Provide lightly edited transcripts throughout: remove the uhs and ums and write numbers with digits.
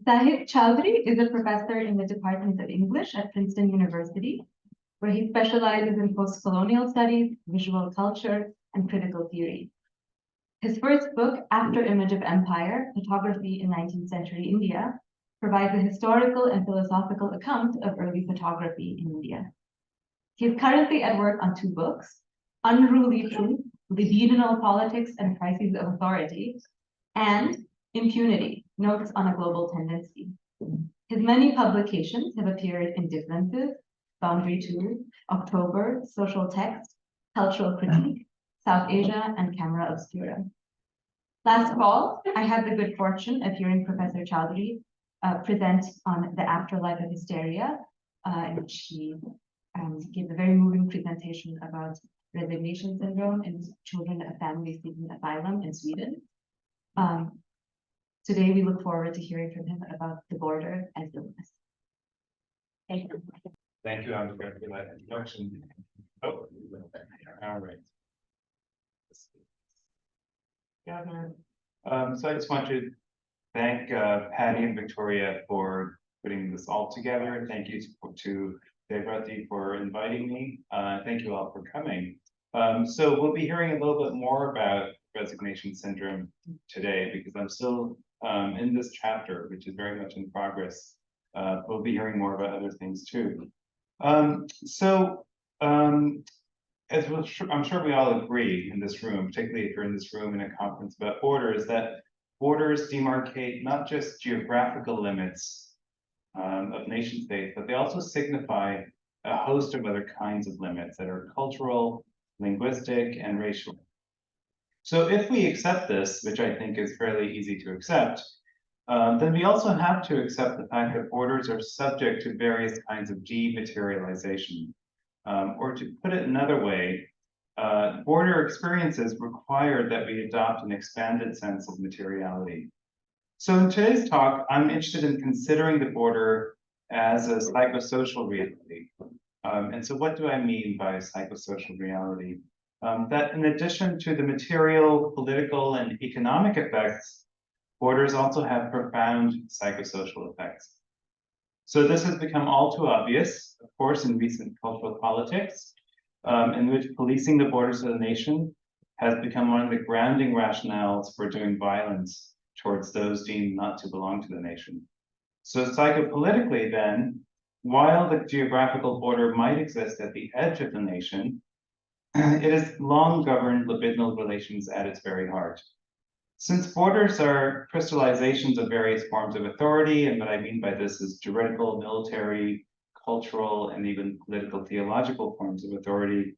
Zahid Chaudhary is a professor in the Department of English at Princeton University, where he specializes in post-colonial studies, visual culture, and critical theory. His first book, After Image of Empire, Photography in 19th Century India, provides a historical and philosophical account of early photography in India. He is currently at work on two books, Unruly Truth, Libidinal Politics and Crises of Authority, and Impunity, Notes on a Global Tendency. His many publications have appeared in Differences, Boundary 2, October, Social Text, Cultural Critique, South Asia, and Camera Obscura. Last fall, I had the good fortune of hearing Professor Chaudhary present on the afterlife of hysteria, in which he gave a very moving presentation about resignation syndrome in children of families seeking asylum in Sweden. Today, we look forward to hearing from him about the border and illness. Thank you. Thank you, Andrea, for that introduction. Oh, all right. So I just want to thank Patty and Victoria for putting this all together. Thank you to Devrati for inviting me. Thank you all for coming. So we'll be hearing a little bit more about resignation syndrome today because I'm still in this chapter, which is very much in progress. We'll be hearing more about other things too. As I'm sure we all agree in this room, particularly if you're in this room in a conference about borders, that borders demarcate not just geographical limits of nation states, but they also signify a host of other kinds of limits that are cultural, linguistic, and racial. So if we accept this, which I think is fairly easy to accept, then we also have to accept the fact that borders are subject to various kinds of dematerialization. Or to put it another way, border experiences require that we adopt an expanded sense of materiality. So in today's talk, I'm interested in considering the border as a psychosocial reality. And so what do I mean by psychosocial reality? That in addition to the material, political, and economic effects, borders also have profound psychosocial effects. So this has become all too obvious, of course, in recent cultural politics, in which policing the borders of the nation has become one of the grounding rationales for doing violence towards those deemed not to belong to the nation. So psychopolitically then, while the geographical border might exist at the edge of the nation, it has long governed libidinal relations at its very heart. Since borders are crystallizations of various forms of authority, and what I mean by this is juridical, military, cultural, and even political theological forms of authority,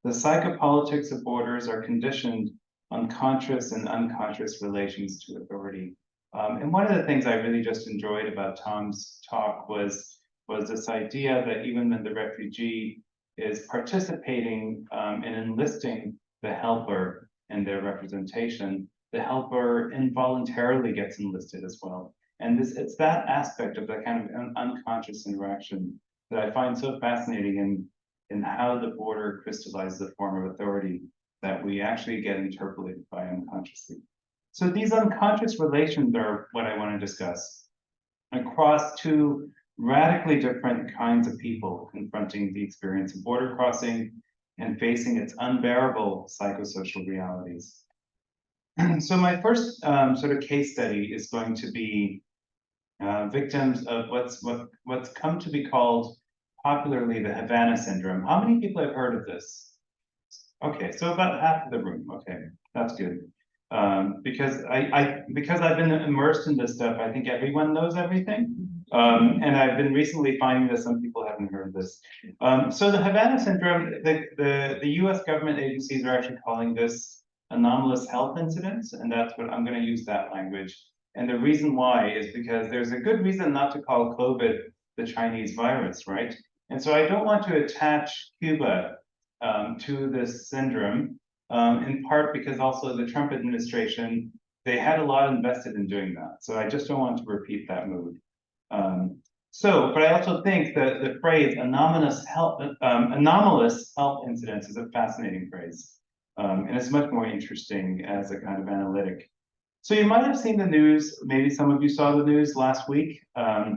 the psychopolitics of borders are conditioned on conscious and unconscious relations to authority. And one of the things I really just enjoyed about Tom's talk was this idea that even when the refugee is participating in enlisting the helper in their representation, the helper involuntarily gets enlisted as well. And it's that aspect of that kind of unconscious interaction that I find so fascinating in how the border crystallizes a form of authority that we actually get interpolated by unconsciously. So these unconscious relations are what I want to discuss across two radically different kinds of people confronting the experience of border crossing and facing its unbearable psychosocial realities. So my first sort of case study is going to be victims of what's come to be called popularly the Havana syndrome. How many people have heard of this? Okay, so about half of the room. Okay, that's good. Because I've been immersed in this stuff, I think everyone knows everything. And I've been recently finding that some people haven't heard of this. So the Havana syndrome, the US government agencies are actually calling this anomalous health incidents, and that's what I'm going to use that language. And the reason why is because there's a good reason not to call COVID the Chinese virus, right? And so I don't want to attach Cuba to this syndrome, in part because also the Trump administration, they had a lot invested in doing that. So I just don't want to repeat that mood. But I also think that the phrase anomalous health incidents is a fascinating phrase. And it's much more interesting as a kind of analytic So you might have seen the news, maybe some of you saw the news last week, that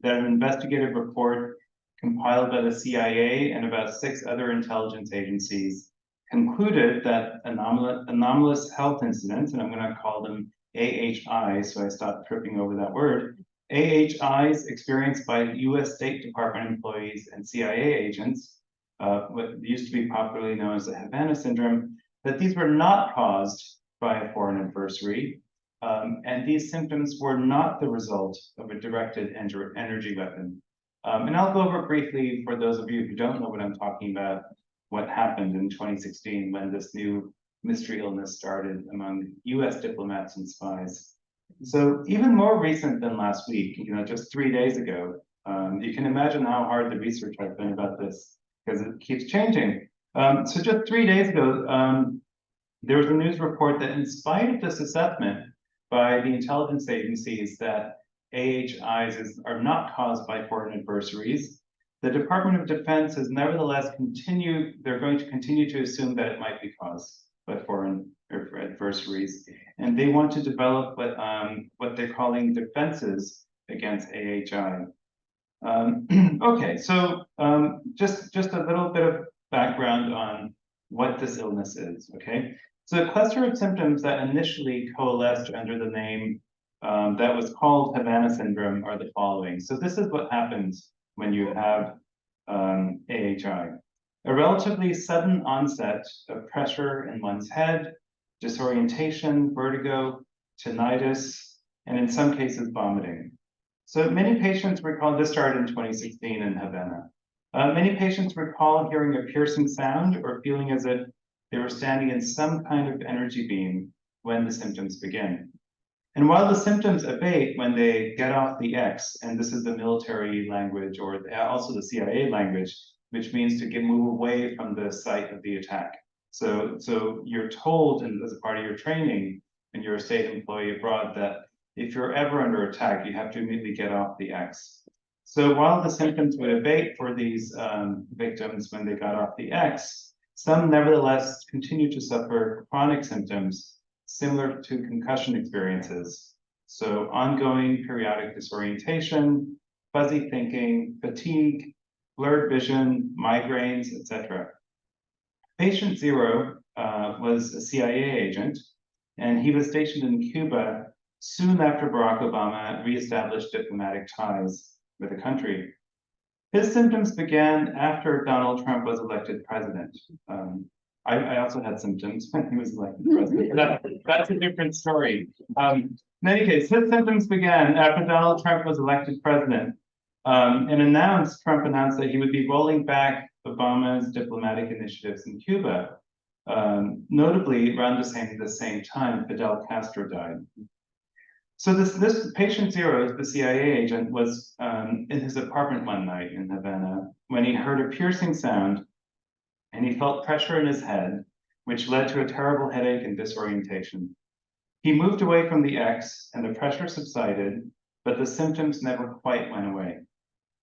an investigative report compiled by the CIA and about 6 other intelligence agencies concluded that anomalous health incidents, and I'm going to call them AHIs, so I stopped tripping over that word, AHIs experienced by US State Department employees and CIA agents, what used to be popularly known as the Havana syndrome, that these were not caused by a foreign adversary, and these symptoms were not the result of a directed energy weapon. And I'll go over briefly, for those of you who don't know what I'm talking about, what happened in 2016 when this new mystery illness started among US diplomats and spies. So even more recent than last week, just 3 days ago, you can imagine how hard the research has been about this because it keeps changing. So just 3 days ago, there was a news report that in spite of this assessment by the intelligence agencies that AHIs are not caused by foreign adversaries, the Department of Defense has nevertheless they're going to continue to assume that it might be caused by foreign adversaries. And they want to develop what they're calling defenses against AHI. Okay, so just a little bit of background on what this illness is, okay? So a cluster of symptoms that initially coalesced under the name that was called Havana syndrome are the following. So this is what happens when you have AHI. A relatively sudden onset of pressure in one's head, disorientation, vertigo, tinnitus, and in some cases vomiting. So many patients recall, this started in 2016 in Havana. Many patients recall hearing a piercing sound or feeling as if they were standing in some kind of energy beam when the symptoms begin. And while the symptoms abate when they get off the X, and this is the military language or also the CIA language, which means to move away from the site of the attack. So you're told, and as a part of your training, and you're a state employee abroad, that if you're ever under attack, you have to immediately get off the X. So while the symptoms would abate for these victims when they got off the X, some nevertheless continue to suffer chronic symptoms similar to concussion experiences. So ongoing periodic disorientation, fuzzy thinking, fatigue, blurred vision, migraines, etc. Patient 0 was a CIA agent, and he was stationed in Cuba soon after Barack Obama reestablished diplomatic ties with the country. His symptoms began after Donald Trump was elected president. I also had symptoms when he was elected president. That's a different story. In any case, his symptoms began after Donald Trump was elected president, and Trump announced that he would be rolling back Obama's diplomatic initiatives in Cuba. Notably, around the same time, Fidel Castro died. So this patient 0, the CIA agent, was in his apartment one night in Havana when he heard a piercing sound, and he felt pressure in his head, which led to a terrible headache and disorientation. He moved away from the X, and the pressure subsided, but the symptoms never quite went away.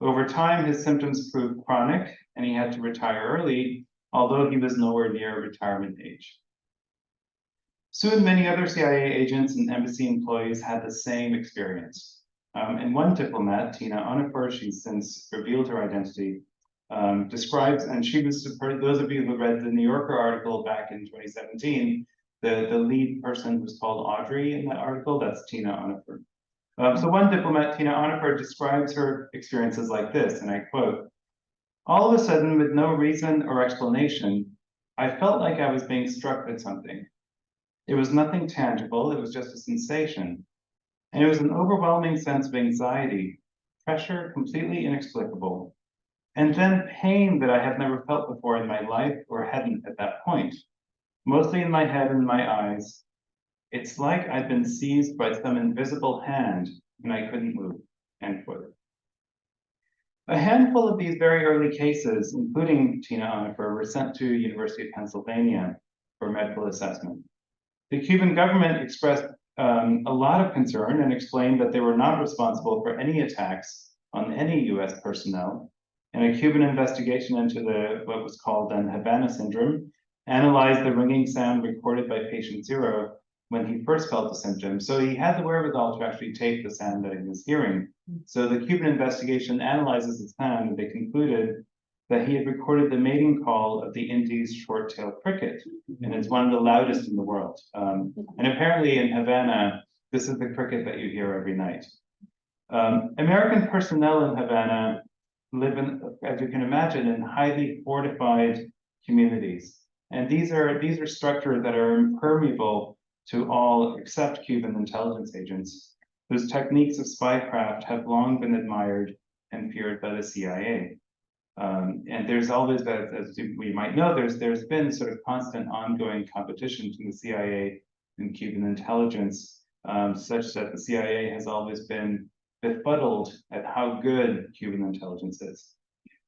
Over time, his symptoms proved chronic, and he had to retire early, although he was nowhere near retirement age. Soon, many other CIA agents and embassy employees had the same experience. And one diplomat, Tina Onifer, she's since revealed her identity, describes, and she was, for those of you who read the New Yorker article back in 2017, the lead person was called Audrey in that article, that's Tina Onifer. So one diplomat, Tina Onifer, describes her experiences like this, and I quote, "All of a sudden, with no reason or explanation, I felt like I was being struck with something. It was nothing tangible, it was just a sensation. And it was an overwhelming sense of anxiety, pressure completely inexplicable, and then pain that I had never felt before in my life or hadn't at that point, mostly in my head and my eyes. It's like I'd been seized by some invisible hand and I couldn't move," end quote. A handful of these very early cases, including Tina Onifer, were sent to University of Pennsylvania for medical assessment. The Cuban government expressed a lot of concern and explained that they were not responsible for any attacks on any US personnel. And a Cuban investigation into what was called then Havana syndrome analyzed the ringing sound recorded by patient 0, when he first felt the symptoms. So he had the wherewithal to actually tape the sound that he was hearing. So the Cuban investigation analyzes the sound, and they concluded that he had recorded the mating call of the Indies short-tailed cricket, and it's one of the loudest in the world. And apparently in Havana, this is the cricket that you hear every night. American personnel in Havana live in, as you can imagine, in highly fortified communities. And these are structures that are impermeable to all except Cuban intelligence agents, whose techniques of spycraft have long been admired and feared by the CIA. And there's always, as we might know, there's been sort of constant ongoing competition between the CIA and Cuban intelligence, such that the CIA has always been befuddled at how good Cuban intelligence is.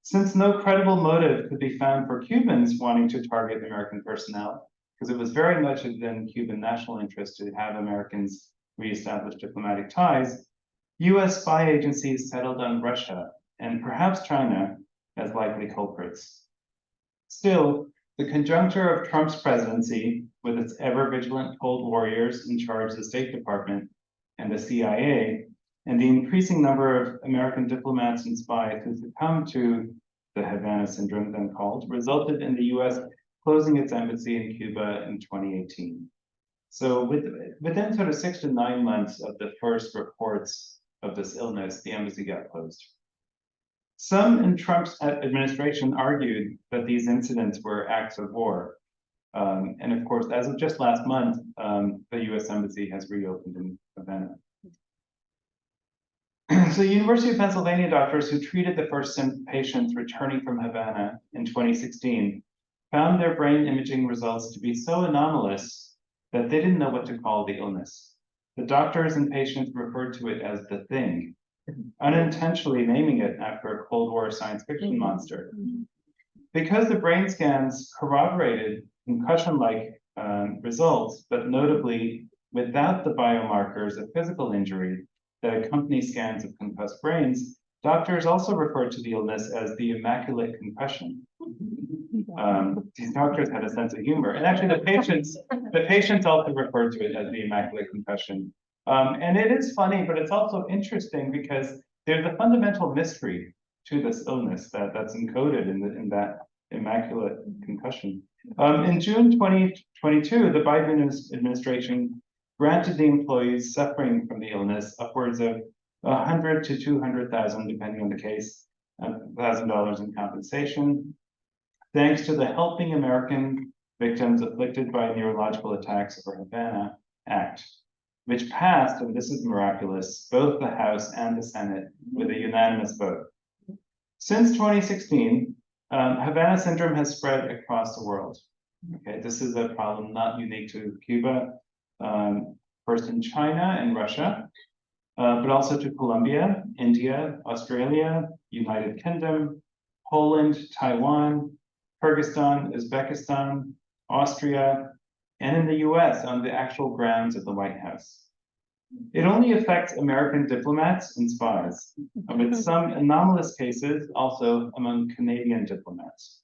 Since no credible motive could be found for Cubans wanting to target American personnel, because it was very much in Cuban national interest to have Americans reestablish diplomatic ties, US spy agencies settled on Russia and perhaps China as likely culprits. Still, the conjuncture of Trump's presidency, with its ever-vigilant Cold Warriors in charge of the State Department and the CIA, and the increasing number of American diplomats and spies who succumbed to the Havana syndrome, then called, resulted in the US closing its embassy in Cuba in 2018. So within sort of 6 to 9 months of the first reports of this illness, the embassy got closed. Some in Trump's administration argued that these incidents were acts of war. And of course, as of just last month, the US Embassy has reopened in Havana. So University of Pennsylvania doctors who treated the first patients returning from Havana in 2016 found their brain imaging results to be so anomalous that they didn't know what to call the illness. The doctors and patients referred to it as the thing, unintentionally naming it after a Cold War science fiction monster. Because the brain scans corroborated concussion-like results, but notably without the biomarkers of physical injury that accompany scans of concussed brains, doctors also referred to the illness as the immaculate concussion. These doctors had a sense of humor. And actually the patients also referred to it as the immaculate concussion. And it is funny, but it's also interesting because there's a fundamental mystery to this illness that's encoded in that immaculate concussion. In June 2022, the Biden administration granted the employees suffering from the illness upwards of $100,000 to $200,000, depending on the case, $1,000 in compensation, thanks to the Helping American Victims Afflicted by Neurological Attacks or Havana Act, which passed, and this is miraculous, both the House and the Senate with a unanimous vote. Since 2016, Havana syndrome has spread across the world. Okay, this is a problem not unique to Cuba, first in China and Russia, but also to Colombia, India, Australia, United Kingdom, Poland, Taiwan, Kyrgyzstan, Uzbekistan, Austria, and in the US on the actual grounds of the White House. It only affects American diplomats and spies, with some anomalous cases also among Canadian diplomats.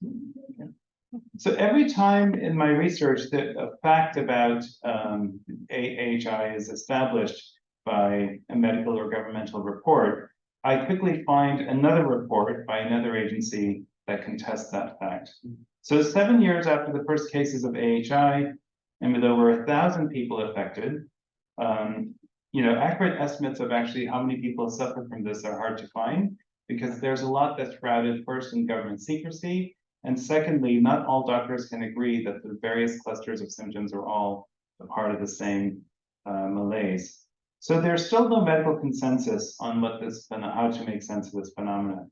So every time in my research that a fact about AHI is established by a medical or governmental report, I quickly find another report by another agency that contests that fact. So 7 years after the first cases of AHI, and with over 1,000 people affected, accurate estimates of actually how many people suffer from this are hard to find, because there's a lot that's shrouded first in government secrecy, and secondly, not all doctors can agree that the various clusters of symptoms are all a part of the same malaise. So there's still no medical consensus on how to make sense of this phenomenon.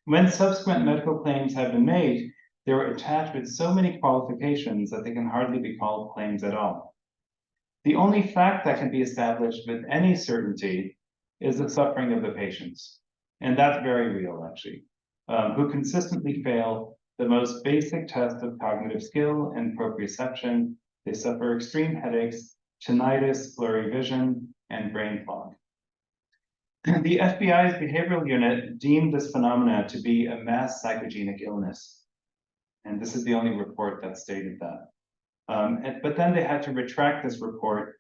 When subsequent medical claims have been made, they were attached with so many qualifications that they can hardly be called claims at all. The only fact that can be established with any certainty is the suffering of the patients. And that's very real, actually, who consistently fail the most basic test of cognitive skill and proprioception. They suffer extreme headaches, tinnitus, blurry vision, and brain fog. The FBI's behavioral unit deemed this phenomena to be a mass psychogenic illness. And this is the only report that stated that. But then they had to retract this report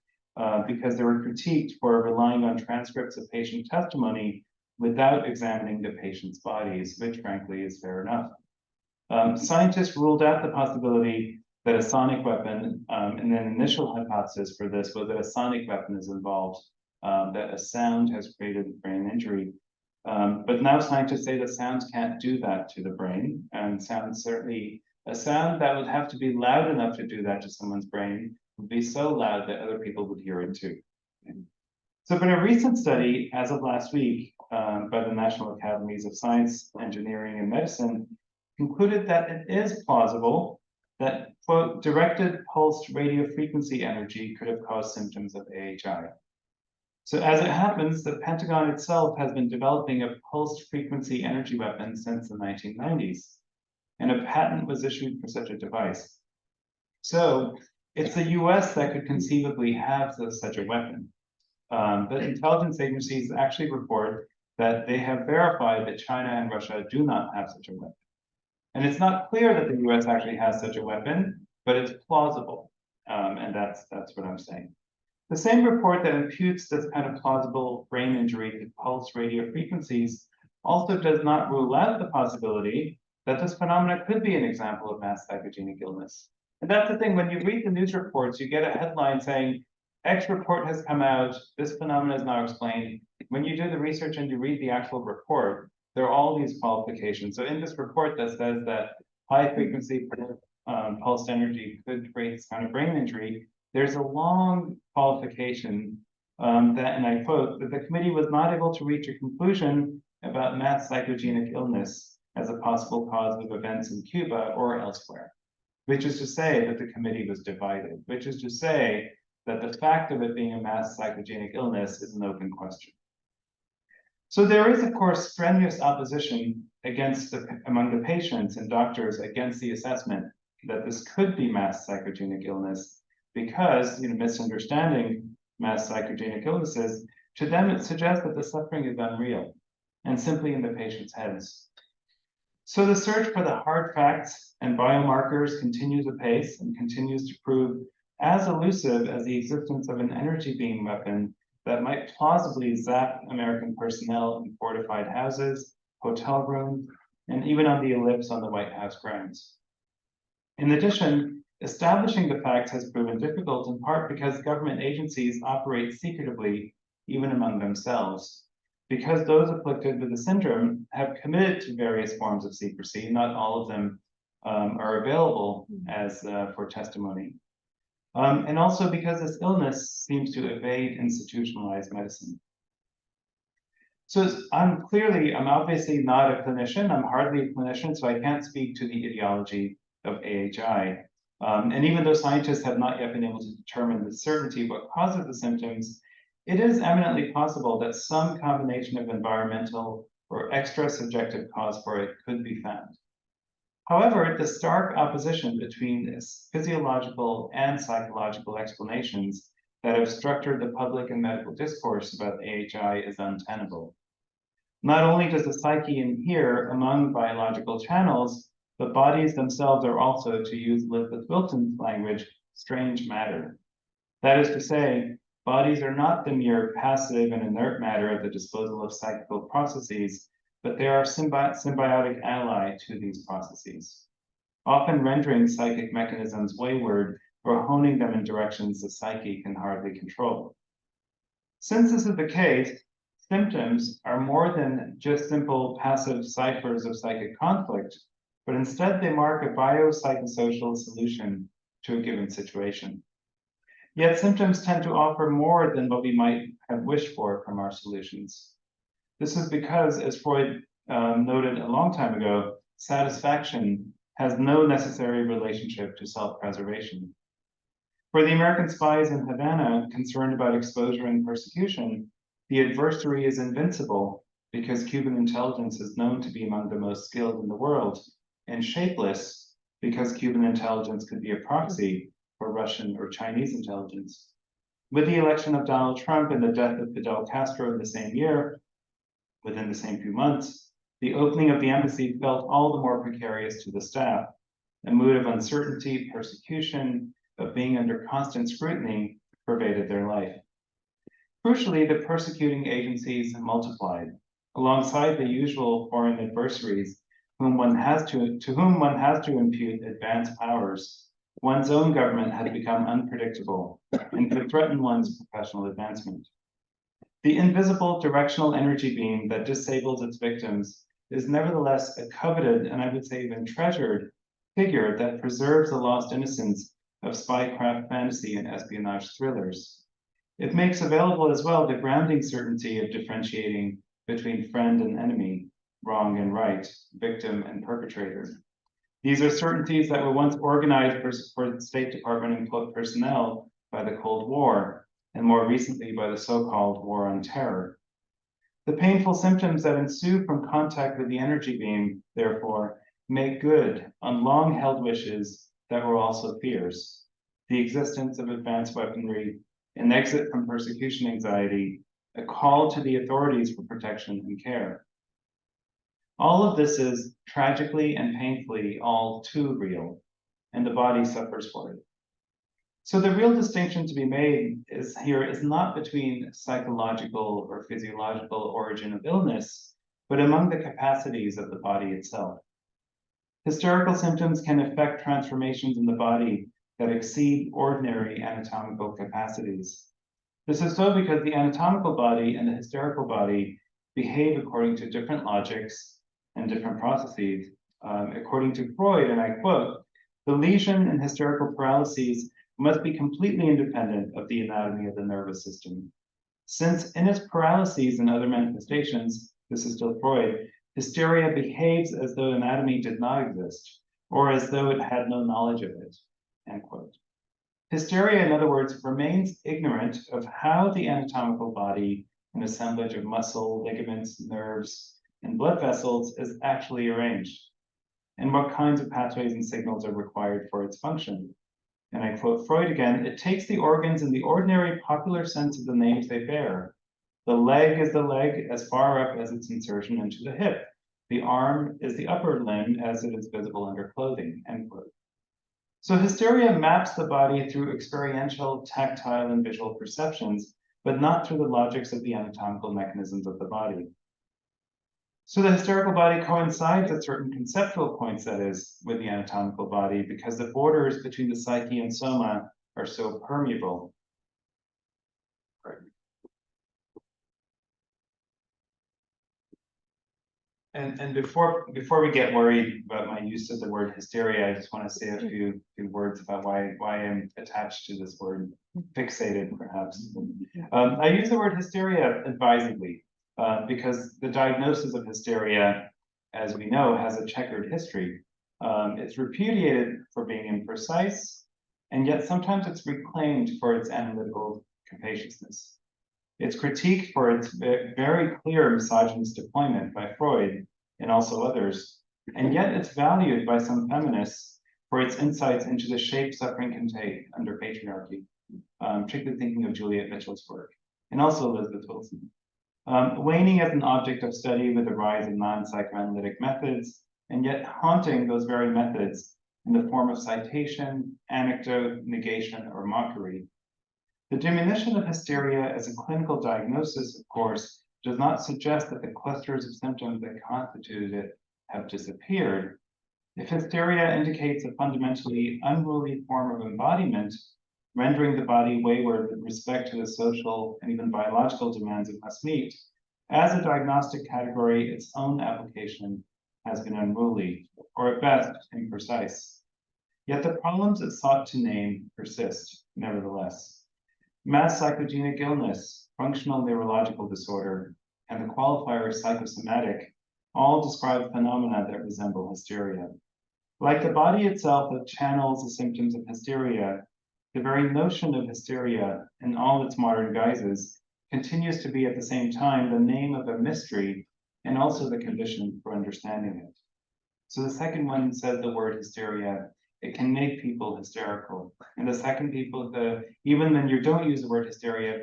because they were critiqued for relying on transcripts of patient testimony without examining the patient's bodies, which frankly is fair enough. Scientists ruled out the possibility that a sonic weapon, and an initial hypothesis for this was that a sonic weapon is involved, that a sound has created brain injury. But now scientists say that sounds can't do that to the brain, and sounds certainly, a sound that would have to be loud enough to do that to someone's brain would be so loud that other people would hear it too. So, but a recent study, as of last week, by the National Academies of Science, Engineering, and Medicine, concluded that it is plausible that, quote, directed pulsed radio frequency energy could have caused symptoms of AHI. So as it happens, the Pentagon itself has been developing a pulsed frequency energy weapon since the 1990s, and a patent was issued for such a device. So it's the US that could conceivably have such a weapon. But intelligence agencies actually report that they have verified that China and Russia do not have such a weapon. And it's not clear that the US actually has such a weapon, but it's plausible. And that's what I'm saying. The same report that imputes this kind of plausible brain injury to pulse radio frequencies also does not rule out the possibility that this phenomenon could be an example of mass psychogenic illness. And that's the thing, when you read the news reports, you get a headline saying, X report has come out, this phenomenon is now explained. When you do the research and you read the actual report, there are all these qualifications. So in this report that says that high frequency pulsed energy could create this kind of brain injury, there's a long qualification that, and I quote, that the committee was not able to reach a conclusion about mass psychogenic illness as a possible cause of events in Cuba or elsewhere, which is to say that the committee was divided, which is to say that the fact of it being a mass psychogenic illness is an open question. So there is, of course, strenuous opposition among the patients and doctors against the assessment that this could be mass psychogenic illness, because, misunderstanding mass psychogenic illnesses, to them it suggests that the suffering is unreal and simply in the patient's heads. So the search for the hard facts and biomarkers continues apace and continues to prove as elusive as the existence of an energy beam weapon that might plausibly zap American personnel in fortified houses, hotel rooms, and even on the ellipse on the White House grounds. In addition, establishing the facts has proven difficult in part because government agencies operate secretively, even among themselves. Because those afflicted with the syndrome have committed to various forms of secrecy, not all of them are available as for testimony. And also because this illness seems to evade institutionalized medicine. So I'm obviously not a clinician. I'm hardly a clinician, so I can't speak to the etiology of AHI. And even though scientists have not yet been able to determine with certainty what causes the symptoms, it is eminently possible that some combination of environmental or extra subjective cause for it could be found. However, the stark opposition between this physiological and psychological explanations that have structured the public and medical discourse about AHI is untenable. Not only does the psyche inhere among biological channels, but bodies themselves are also, to use Elizabeth Wilton's language, strange matter. That is to say, bodies are not the mere passive and inert matter at the disposal of psychical processes, but they are a symbiotic ally to these processes, often rendering psychic mechanisms wayward or honing them in directions the psyche can hardly control. Since this is the case, symptoms are more than just simple passive ciphers of psychic conflict, but instead they mark a biopsychosocial solution to a given situation. Yet symptoms tend to offer more than what we might have wished for from our solutions. This is because, as Freud noted a long time ago, satisfaction has no necessary relationship to self-preservation. For the American spies in Havana concerned about exposure and persecution, the adversary is invincible because Cuban intelligence is known to be among the most skilled in the world, and shapeless because Cuban intelligence could be a proxy for Russian or Chinese intelligence. With the election of Donald Trump and the death of Fidel Castro in the same year, within the same few months, the opening of the embassy felt all the more precarious to the staff. A mood of uncertainty, persecution, of being under constant scrutiny pervaded their life. Crucially, the persecuting agencies multiplied, alongside the usual foreign adversaries to whom one has to impute advanced powers. One's own government had become unpredictable and could threaten one's professional advancement. The invisible directional energy beam that disables its victims is nevertheless a coveted, and I would say even treasured, figure that preserves the lost innocence of spycraft fantasy and espionage thrillers. It makes available as well the grounding certainty of differentiating between friend and enemy, wrong and right, victim and perpetrator. These are certainties that were once organized for State Department and personnel by the Cold War, and more recently by the so-called War on Terror. The painful symptoms that ensue from contact with the energy beam, therefore, make good on long-held wishes that were also fears: the existence of advanced weaponry, an exit from persecution anxiety, a call to the authorities for protection and care. All of this is tragically and painfully all too real, and the body suffers for it. So the real distinction to be made is not between psychological or physiological origin of illness, but among the capacities of the body itself. Hysterical symptoms can affect transformations in the body that exceed ordinary anatomical capacities. This is so because the anatomical body and the hysterical body behave according to different logics and different processes. According to Freud, and I quote, "The lesion and hysterical paralyses must be completely independent of the anatomy of the nervous system. Since in its paralyses and other manifestations," this is still Freud, "hysteria behaves as though anatomy did not exist, or as though it had no knowledge of it," end quote. Hysteria, in other words, remains ignorant of how the anatomical body, an assemblage of muscle, ligaments, nerves, and blood vessels, is actually arranged, and what kinds of pathways and signals are required for its function. And I quote Freud again, "It takes the organs in the ordinary popular sense of the names they bear. The leg is the leg as far up as its insertion into the hip. The arm is the upper limb as it is visible under clothing," end quote. So hysteria maps the body through experiential, tactile, and visual perceptions, but not through the logics of the anatomical mechanisms of the body. So the hysterical body coincides at certain conceptual points, that is, with the anatomical body, because the borders between the psyche and soma are so permeable. And before we get worried about my use of the word hysteria, I just want to say a few words about why I'm attached to this word, fixated perhaps. I use the word hysteria advisedly because the diagnosis of hysteria, as we know, has a checkered history. It's repudiated for being imprecise, and yet sometimes it's reclaimed for its analytical capaciousness. It's critiqued for its very clear misogynist deployment by Freud and also others, and yet it's valued by some feminists for its insights into the shape suffering can take under patriarchy, particularly thinking of Juliet Mitchell's work, and also Elizabeth Wilson. Waning as an object of study with the rise of non-psychoanalytic methods, and yet haunting those very methods in the form of citation, anecdote, negation, or mockery. The diminution of hysteria as a clinical diagnosis, of course, does not suggest that the clusters of symptoms that constituted it have disappeared. If hysteria indicates a fundamentally unruly form of embodiment, rendering the body wayward with respect to the social and even biological demands it must meet, as a diagnostic category, its own application has been unruly, or at best, imprecise. Yet the problems it sought to name persist, nevertheless. Mass psychogenic illness, functional neurological disorder, and the qualifier psychosomatic all describe phenomena that resemble hysteria. Like the body itself that channels the symptoms of hysteria, the very notion of hysteria in all its modern guises continues to be at the same time the name of a mystery and also the condition for understanding it. So the second one says the word hysteria. It can make people hysterical. And the second even when you don't use the word hysteria,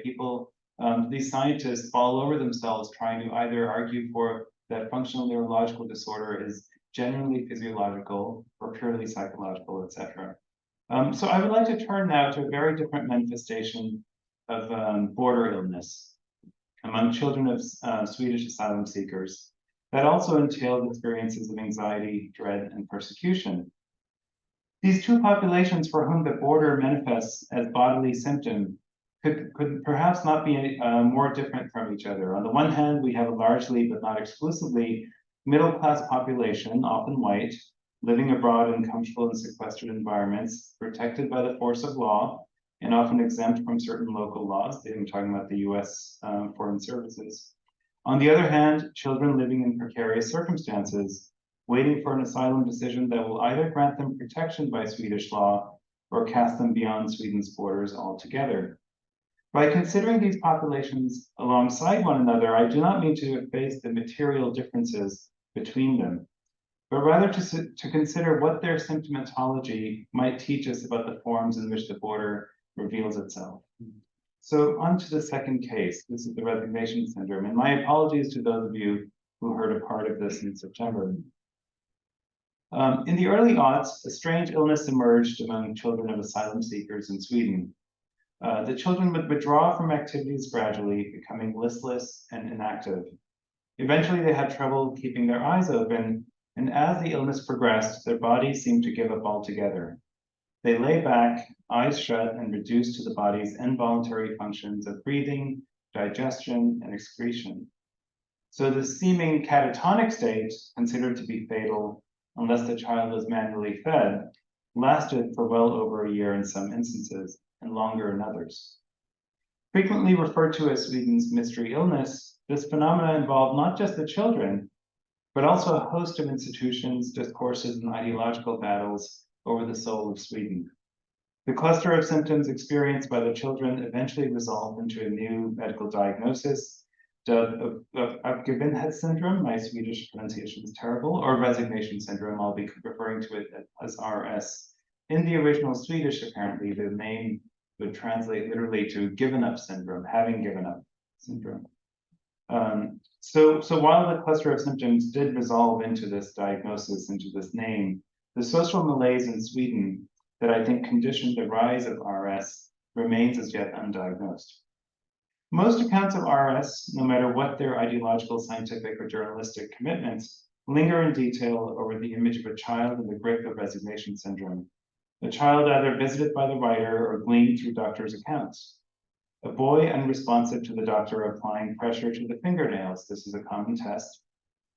these scientists fall over themselves trying to either argue for that functional neurological disorder is genuinely physiological or purely psychological, etc. So I would like to turn now to a very different manifestation of border illness among children of Swedish asylum seekers that also entailed experiences of anxiety, dread, and persecution. These two populations for whom the border manifests as bodily symptom could perhaps not be more different from each other. On the one hand, we have a largely, but not exclusively, middle-class population, often white, living abroad in comfortable and sequestered environments, protected by the force of law, and often exempt from certain local laws. I'm talking about the US Foreign Services. On the other hand, children living in precarious circumstances, waiting for an asylum decision that will either grant them protection by Swedish law or cast them beyond Sweden's borders altogether. By considering these populations alongside one another, I do not mean to efface the material differences between them, but rather to consider what their symptomatology might teach us about the forms in which the border reveals itself. So on to the second case. This is the resignation syndrome. And my apologies to those of you who heard a part of this in September. In the early aughts, a strange illness emerged among children of asylum seekers in Sweden. The children would withdraw from activities gradually, becoming listless and inactive. Eventually, they had trouble keeping their eyes open, and as the illness progressed, their bodies seemed to give up altogether. They lay back, eyes shut, and reduced to the body's involuntary functions of breathing, digestion, and excretion. So the seeming catatonic state, considered to be fatal unless the child was manually fed, lasted for well over a year in some instances, and longer in others. Frequently referred to as Sweden's mystery illness, this phenomena involved not just the children, but also a host of institutions, discourses, and ideological battles over the soul of Sweden. The cluster of symptoms experienced by the children eventually resolved into a new medical diagnosis of Uppgivenhet syndrome, my Swedish pronunciation is terrible, or resignation syndrome. I'll be referring to it as RS. In the original Swedish, apparently, the name would translate literally to given up syndrome, having given up syndrome. So while the cluster of symptoms did resolve into this diagnosis, into this name, the social malaise in Sweden that I think conditioned the rise of RS remains as yet undiagnosed. Most accounts of RS, no matter what their ideological, scientific, or journalistic commitments, linger in detail over the image of a child in the grip of resignation syndrome. A child either visited by the writer or gleaned through doctors' accounts. A boy unresponsive to the doctor applying pressure to the fingernails, this is a common test,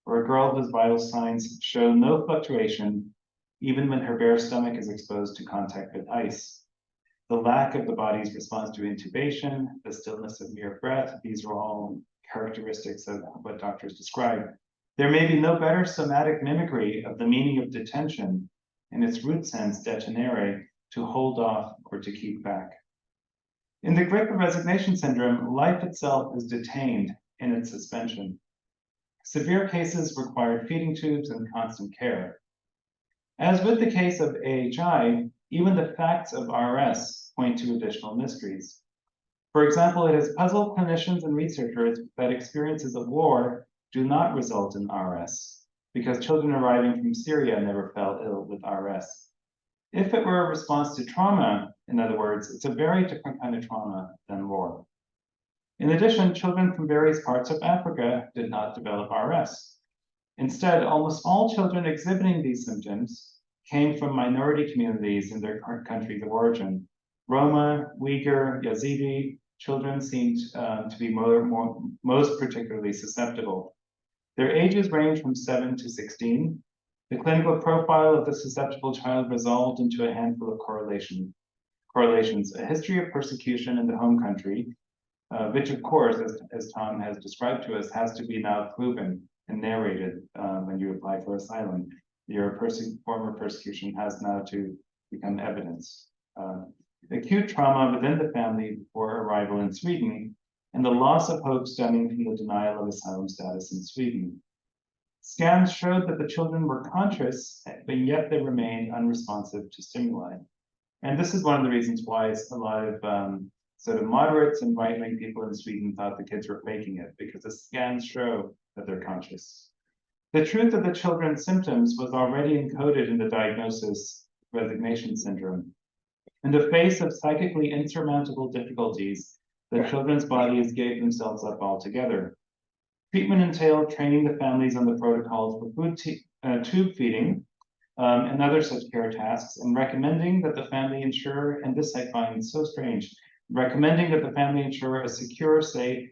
or a girl whose vital signs show no fluctuation even when her bare stomach is exposed to contact with ice. The lack of the body's response to intubation, the stillness of mere breath, these are all characteristics of what doctors describe. There may be no better somatic mimicry of the meaning of detention in its root sense, detenere, to hold off or to keep back. In the grip of resignation syndrome, life itself is detained in its suspension. Severe cases required feeding tubes and constant care. As with the case of AHI, even the facts of RS point to additional mysteries. For example, it has puzzled clinicians and researchers that experiences of war do not result in RS, because children arriving from Syria never fell ill with RS. If it were a response to trauma, in other words, it's a very different kind of trauma than war. In addition, children from various parts of Africa did not develop RS. Instead, almost all children exhibiting these symptoms came from minority communities in their countries of origin. Roma, Uyghur, Yazidi children seemed to be most particularly susceptible. Their ages range from 7 to 16. The clinical profile of the susceptible child resolved into a handful of correlations, a history of persecution in the home country, which of course, as Tom has described to us, has to be now proven and narrated when you apply for asylum. Your former persecution has now to become evidence. Acute trauma within the family before arrival in Sweden, and the loss of hope stemming from the denial of asylum status in Sweden. Scans showed that the children were conscious, but yet they remained unresponsive to stimuli. And this is one of the reasons why a lot of sort of moderates and right-wing people in Sweden thought the kids were faking it, because the scans show that they're conscious. The truth of the children's symptoms was already encoded in the diagnosis resignation syndrome. In the face of psychically insurmountable difficulties, the children's bodies gave themselves up altogether. Treatment entailed training the families on the protocols for tube feeding and other such care tasks, and recommending that the family ensure, and this I find so strange, recommending that the family ensure a secure, safe,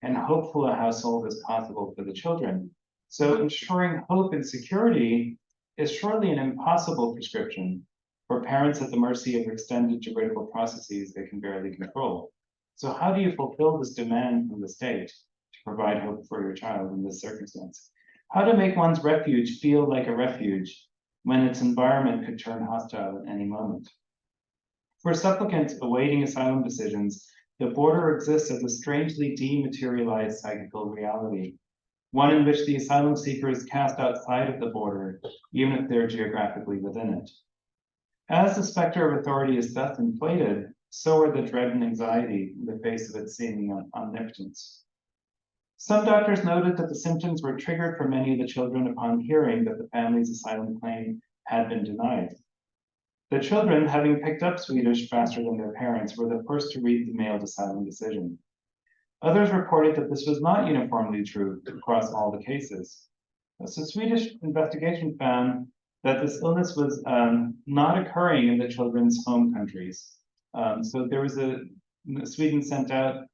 and hopeful a household as possible for the children. So ensuring hope and security is surely an impossible prescription for parents at the mercy of extended juridical processes they can barely control. So how do you fulfill this demand from the state to provide hope for your child in this circumstance? How to make one's refuge feel like a refuge when its environment could turn hostile at any moment? For supplicants awaiting asylum decisions, the border exists as a strangely dematerialized psychical reality, one in which the asylum seeker is cast outside of the border, even if they're geographically within it. As the specter of authority is thus inflated, so are the dread and anxiety in the face of its seeming omnipotence. Some doctors noted that the symptoms were triggered for many of the children upon hearing that the family's asylum claim had been denied. The children, having picked up Swedish faster than their parents, were the first to read the mailed asylum decision. Others reported that this was not uniformly true across all the cases. So Swedish investigation found that this illness was not occurring in the children's home countries. So there was Sweden sent out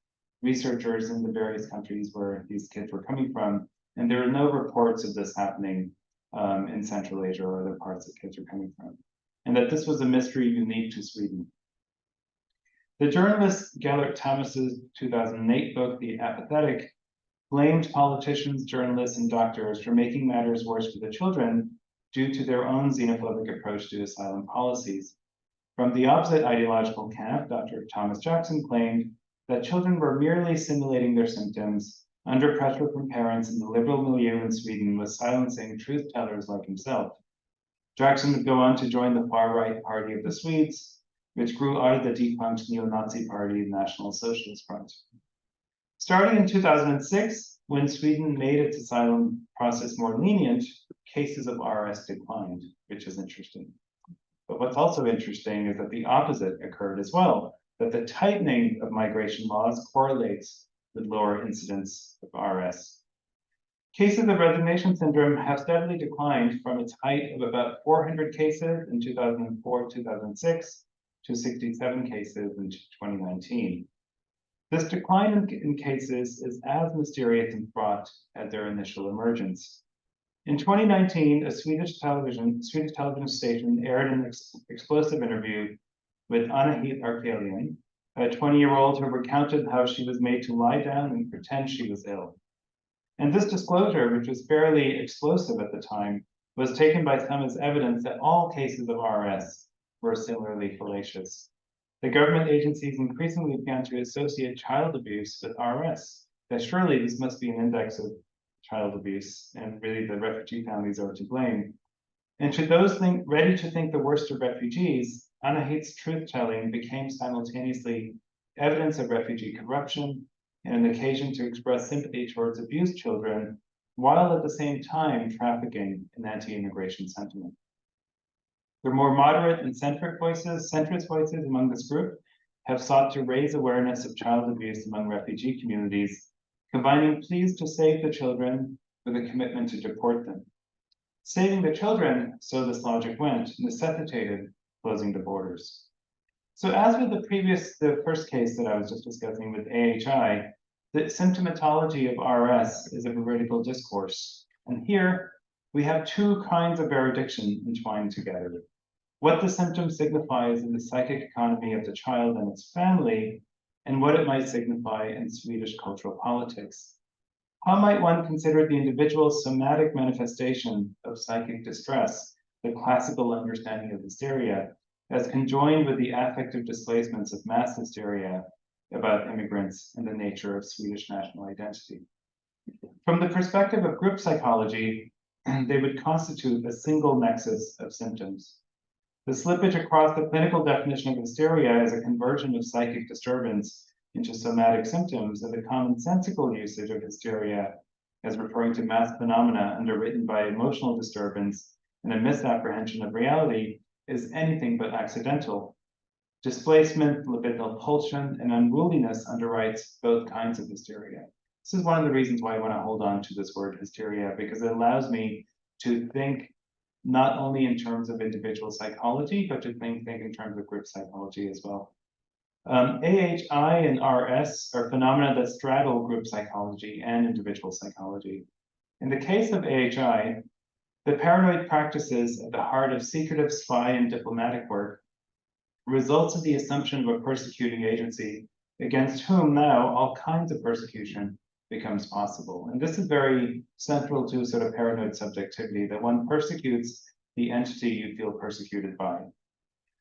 researchers in the various countries where these kids were coming from, and there are no reports of this happening in Central Asia or other parts that kids are coming from, and that this was a mystery unique to Sweden. The journalist Gellert Thomas's 2008 book, The Apathetic, blamed politicians, journalists, and doctors for making matters worse for the children due to their own xenophobic approach to asylum policies. From the opposite ideological camp, Dr. Thomas Jackson claimed that children were merely simulating their symptoms under pressure from parents, and the liberal milieu in Sweden was silencing truth tellers like himself. Jackson would go on to join the far-right Party of the Swedes, which grew out of the defunct neo-Nazi party, the National Socialist Front. Starting in 2006, when Sweden made its asylum process more lenient, cases of RS declined, which is interesting. But what's also interesting is that the opposite occurred as well, that the tightening of migration laws correlates with lower incidence of RS. Cases of resignation syndrome have steadily declined from its height of about 400 cases in 2004-2006 to 67 cases in 2019. This decline in cases is as mysterious and fraught as their initial emergence. In 2019, a Swedish television station aired an explosive interview with Zahid, a 20-year-old who recounted how she was made to lie down and pretend she was ill. And this disclosure, which was fairly explosive at the time, was taken by some as evidence that all cases of RS were similarly fallacious. The government agencies increasingly began to associate child abuse with RS, that surely this must be an index of child abuse, and really the refugee families are to blame. And to those ready to think the worst of refugees, Anahit's truth-telling became simultaneously evidence of refugee corruption and an occasion to express sympathy towards abused children, while at the same time trafficking in anti-immigration sentiment. The more moderate and centrist voices among this group have sought to raise awareness of child abuse among refugee communities, combining pleas to save the children with a commitment to deport them. Saving the children, so this logic went, necessitated closing the borders. So as with the first case that I was just discussing with AHI, the symptomatology of RS is a veridical discourse. And here we have two kinds of erudition entwined together. What the symptom signifies in the psychic economy of the child and its family, and what it might signify in Swedish cultural politics. How might one consider the individual's somatic manifestation of psychic distress, the classical understanding of hysteria, as conjoined with the affective displacements of mass hysteria about immigrants and the nature of Swedish national identity? From the perspective of group psychology, they would constitute a single nexus of symptoms. The slippage across the clinical definition of hysteria as a conversion of psychic disturbance into somatic symptoms, and the commonsensical usage of hysteria as referring to mass phenomena underwritten by emotional disturbance and a misapprehension of reality is anything but accidental. Displacement, libidinal pulsion, and unruliness underwrites both kinds of hysteria. This is one of the reasons why I want to hold on to this word hysteria, because it allows me to think not only in terms of individual psychology, but to think in terms of group psychology as well. AHI and RS are phenomena that straddle group psychology and individual psychology. In the case of AHI, the paranoid practices at the heart of secretive spy and diplomatic work results of the assumption of a persecuting agency against whom now all kinds of persecution becomes possible. And this is very central to sort of paranoid subjectivity, that one persecutes the entity you feel persecuted by.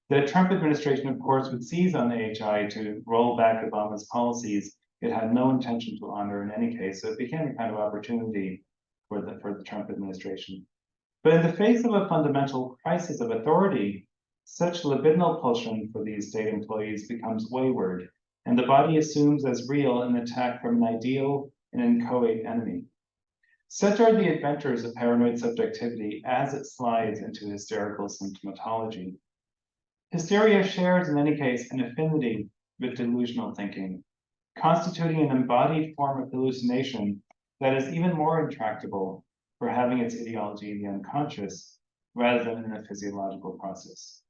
The Trump administration, of course, would seize on AHI to roll back Obama's policies it had no intention to honor in any case. So it became a kind of opportunity for the Trump administration. But in the face of a fundamental crisis of authority, such libidinal pulsion for these state employees becomes wayward, and the body assumes as real an attack from an ideal and inchoate enemy. Such are the adventures of paranoid subjectivity as it slides into hysterical symptomatology. Hysteria shares, in any case, an affinity with delusional thinking, constituting an embodied form of hallucination that is even more intractable for having its ideology in the unconscious rather than in a physiological process.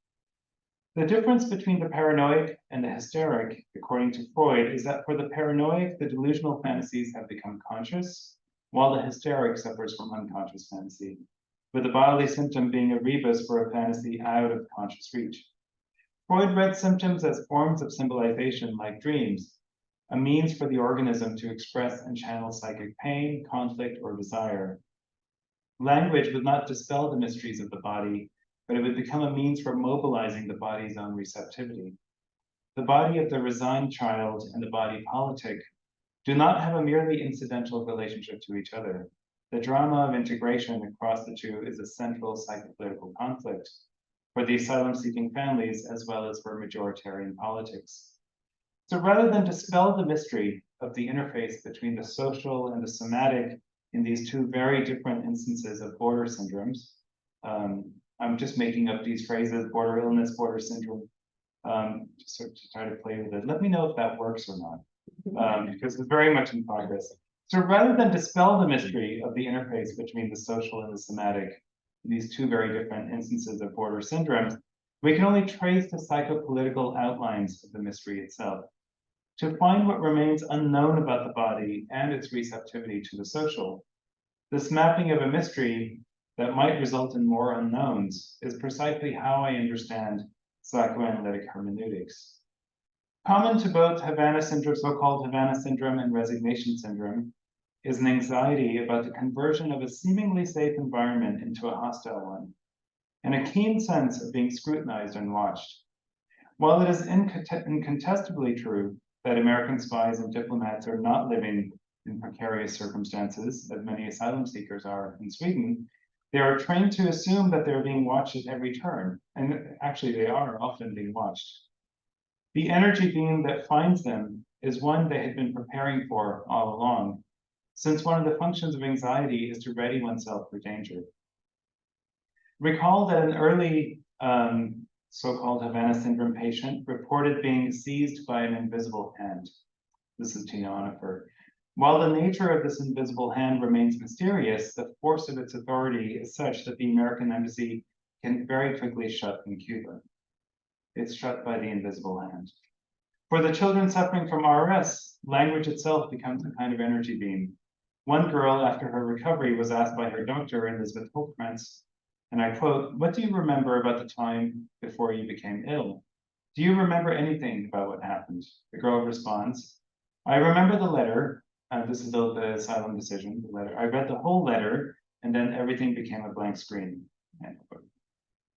The difference between the paranoid and the hysteric, according to Freud, is that for the paranoid, the delusional fantasies have become conscious, while the hysteric suffers from unconscious fantasy, with the bodily symptom being a rebus for a fantasy out of conscious reach. Freud read symptoms as forms of symbolization like dreams, a means for the organism to express and channel psychic pain, conflict, or desire. Language would not dispel the mysteries of the body, but it would become a means for mobilizing the body's own receptivity. The body of the resigned child and the body politic do not have a merely incidental relationship to each other. The drama of integration across the two is a central psychopolitical conflict for the asylum-seeking families as well as for majoritarian politics. So rather than dispel the mystery of the interface between the social and the somatic in these two very different instances of border syndromes, I'm just making up these phrases, border illness, border syndrome, just sort of to try to play with it. Let me know if that works or not, because it's very much in progress. So rather than dispel the mystery of the interface between the social and the somatic, these two very different instances of border syndromes, we can only trace the psychopolitical outlines of the mystery itself. To find what remains unknown about the body and its receptivity to the social, this mapping of a mystery that might result in more unknowns is precisely how I understand psychoanalytic hermeneutics. Common to both Havana syndrome, so-called Havana syndrome, and resignation syndrome is an anxiety about the conversion of a seemingly safe environment into a hostile one, and a keen sense of being scrutinized and watched. While it is incontestably true that American spies and diplomats are not living in precarious circumstances, as many asylum seekers are in Sweden, they are trained to assume that they're being watched at every turn, and actually they are often being watched. The energy beam that finds them is one they had been preparing for all along, since one of the functions of anxiety is to ready oneself for danger. Recall that an early so-called Havana syndrome patient reported being seized by an invisible hand. This is Tina Onifer. While the nature of this invisible hand remains mysterious, the force of its authority is such that the American embassy can very quickly shut in Cuba. It's shut by the invisible hand. For the children suffering from RS, language itself becomes a kind of energy beam. One girl, after her recovery, was asked by her doctor, Elizabeth Holtkrantz, and I quote, "What do you remember about the time before you became ill? Do you remember anything about what happened?" The girl responds, "I remember the letter." This is the asylum decision, the letter. "I read the whole letter, and then everything became a blank screen."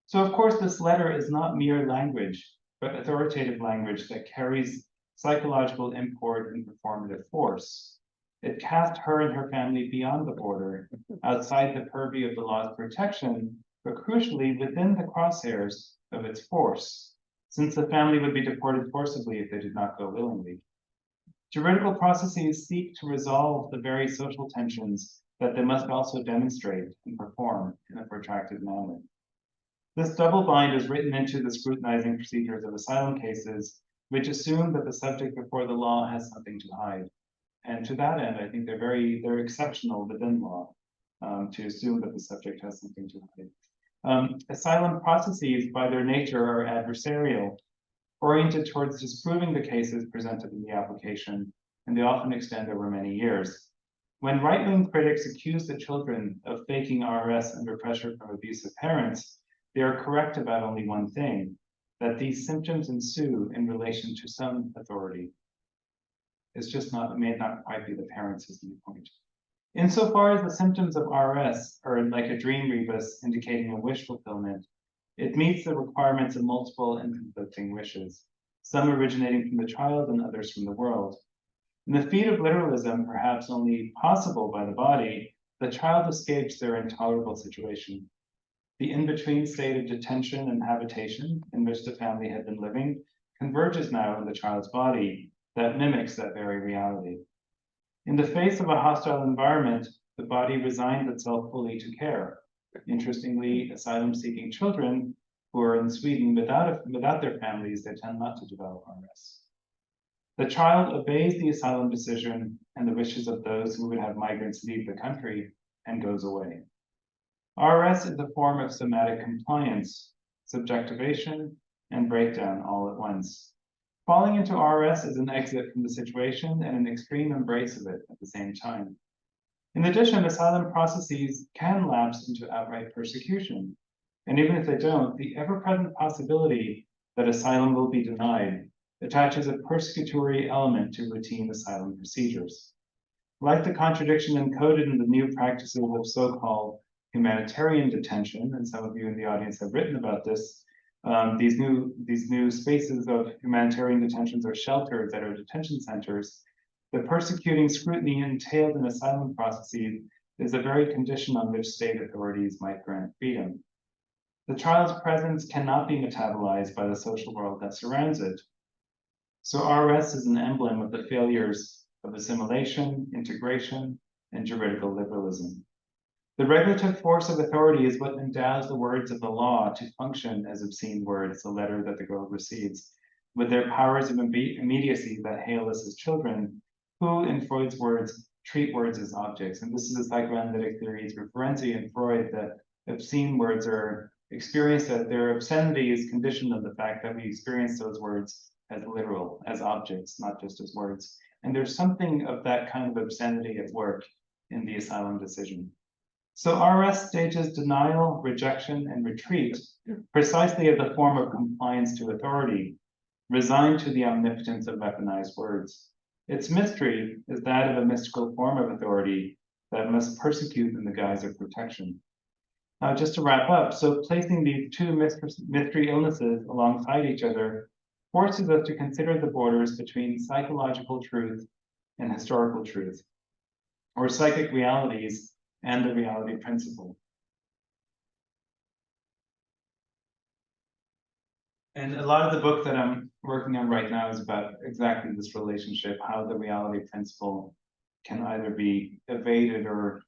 So of course, this letter is not mere language, but authoritative language that carries psychological import and performative force. It cast her and her family beyond the border, outside the purview of the law's protection, but crucially within the crosshairs of its force, since the family would be deported forcibly if they did not go willingly. Juridical processes seek to resolve the very social tensions that they must also demonstrate and perform in a protracted manner. This double bind is written into the scrutinizing procedures of asylum cases, which assume that the subject before the law has something to hide. And to that end, I think they're exceptional within law to assume that the subject has something to hide. Asylum processes, by their nature, are adversarial, oriented towards disproving the cases presented in the application, and they often extend over many years. When right-wing critics accuse the children of faking RS under pressure from abusive parents, they are correct about only one thing, that these symptoms ensue in relation to some authority. It's just not, it may not quite be the parents is the point. Insofar as the symptoms of RS are like a dream rebus indicating a wish fulfillment, it meets the requirements of multiple and conflicting wishes, some originating from the child and others from the world. In the feat of literalism, perhaps only possible by the body, the child escapes their intolerable situation. The in-between state of detention and habitation in which the family had been living converges now in the child's body that mimics that very reality. In the face of a hostile environment, the body resigns itself fully to care. Interestingly, asylum-seeking children who are in Sweden without their families, they tend not to develop RS. The child obeys the asylum decision and the wishes of those who would have migrants leave the country and goes away. RS is a form of somatic compliance, subjectivation, and breakdown all at once. Falling into RS is an exit from the situation and an extreme embrace of it at the same time. In addition, asylum processes can lapse into outright persecution. And even if they don't, the ever-present possibility that asylum will be denied attaches a persecutory element to routine asylum procedures. Like the contradiction encoded in the new practices of so-called humanitarian detention, and some of you in the audience have written about this, these new spaces of humanitarian detentions or shelters that are detention centers, the persecuting scrutiny entailed in asylum processes is the very condition on which state authorities might grant freedom. The child's presence cannot be metabolized by the social world that surrounds it. So RS is an emblem of the failures of assimilation, integration, and juridical liberalism. The regulative force of authority is what endows the words of the law to function as obscene words, the letter that the girl receives, with their powers of immediacy that hail us as children, who, in Freud's words, treat words as objects. And this is a psychoanalytic theory through Ferenczi and Freud that obscene words are experienced, that their obscenity is conditioned on the fact that we experience those words as literal, as objects, not just as words. And there's something of that kind of obscenity at work in the asylum decision. So RS stages denial, rejection, and retreat precisely as a form of compliance to authority, resigned to the omnipotence of weaponized words. Its mystery is that of a mystical form of authority that must persecute in the guise of protection. Now, just to wrap up, so placing these two mystery illnesses alongside each other forces us to consider the borders between psychological truth and historical truth, or psychic realities and the reality principle. And a lot of the book that I'm working on right now is about exactly this relationship, how the reality principle can either be evaded or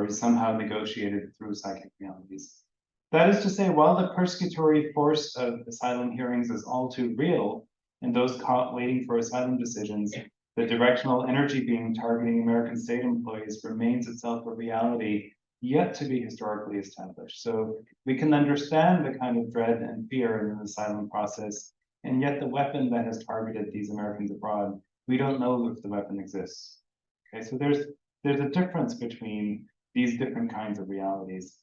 somehow negotiated through psychic realities. That is to say, while the persecutory force of asylum hearings is all too real, and those caught waiting for asylum decisions, the directional energy beam targeting American state employees remains itself a reality yet to be historically established. So we can understand the kind of dread and fear in the asylum process, and yet the weapon that has targeted these Americans abroad, we don't know if the weapon exists. Okay, so there's a difference between these different kinds of realities.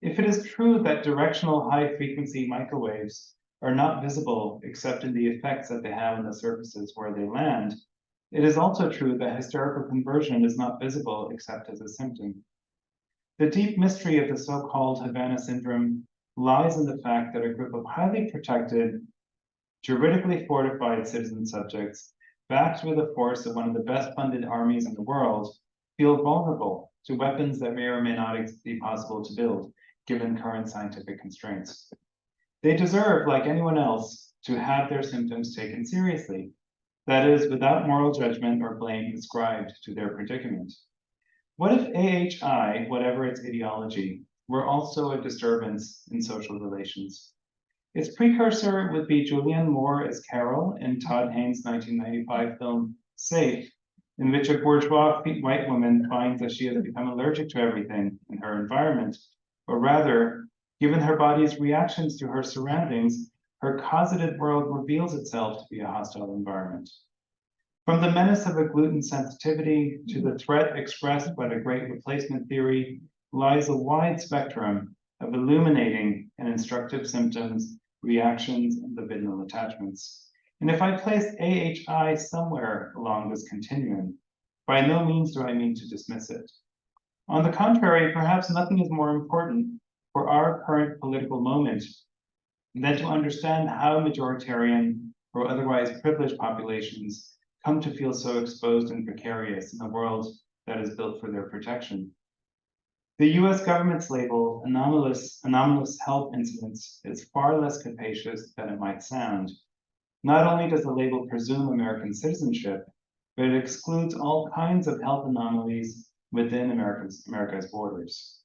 If it is true that directional high-frequency microwaves are not visible except in the effects that they have on the surfaces where they land, it is also true that hysterical conversion is not visible except as a symptom. The deep mystery of the so-called Havana syndrome lies in the fact that a group of highly protected, juridically fortified citizen subjects, backed with the force of one of the best funded armies in the world, feel vulnerable to weapons that may or may not be possible to build, given current scientific constraints. They deserve, like anyone else, to have their symptoms taken seriously, that is, without moral judgment or blame ascribed to their predicament. What if AHI, whatever its ideology, were also a disturbance in social relations. Its precursor would be Julianne Moore as Carol in Todd Haynes' 1995 film Safe, in which a bourgeois white woman finds that she has become allergic to everything in her environment, or rather, given her body's reactions to her surroundings, her cosseted world reveals itself to be a hostile environment. From the menace of a gluten sensitivity to the threat expressed by the Great Replacement theory lies a wide spectrum of illuminating and instructive symptoms, reactions, and libidinal attachments. And if I place AHI somewhere along this continuum, by no means do I mean to dismiss it. On the contrary, perhaps nothing is more important for our current political moment than to understand how majoritarian or otherwise privileged populations come to feel so exposed and precarious in a world that is built for their protection. The US government's label, anomalous health incidents, is far less capacious than it might sound. Not only does the label presume American citizenship, but it excludes all kinds of health anomalies within America's borders.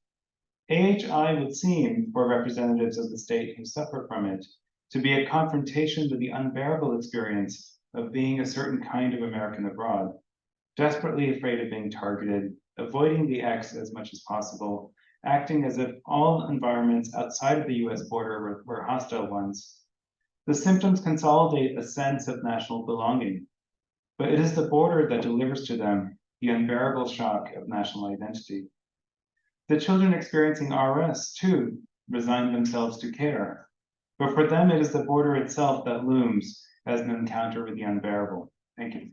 AHI would seem, for representatives of the state who suffer from it, to be a confrontation with the unbearable experience of being a certain kind of American abroad, desperately afraid of being targeted, avoiding the X as much as possible, acting as if all environments outside of the US border were hostile ones. The symptoms consolidate a sense of national belonging, but it is the border that delivers to them the unbearable shock of national identity. The children experiencing RS, too, resign themselves to care, but for them it is the border itself that looms as an encounter with the unbearable. Thank you.